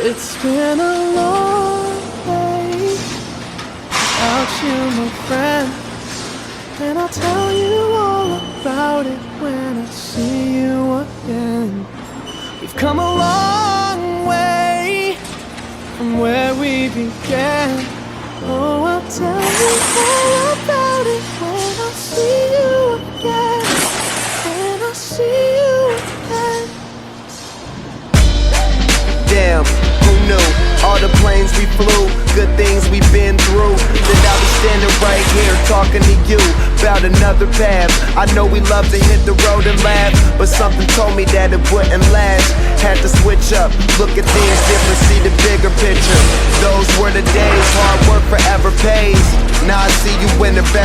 It's been a long day without you, my friend, and I'll tell you all about it when I see you again. We've come a long way from where we began. Oh, I'll tell you all about it when I see you again. When I see you again. Damn, who knew? All the planes we flew, good things we've been through. That I was standing right here talking to you about another path. I know we love to hit the road and laugh, but something told me that it wouldn't last. Had to switch up, look at things different, see the bigger picture. Those were the days, hard work forever pays. Now I see you in the best.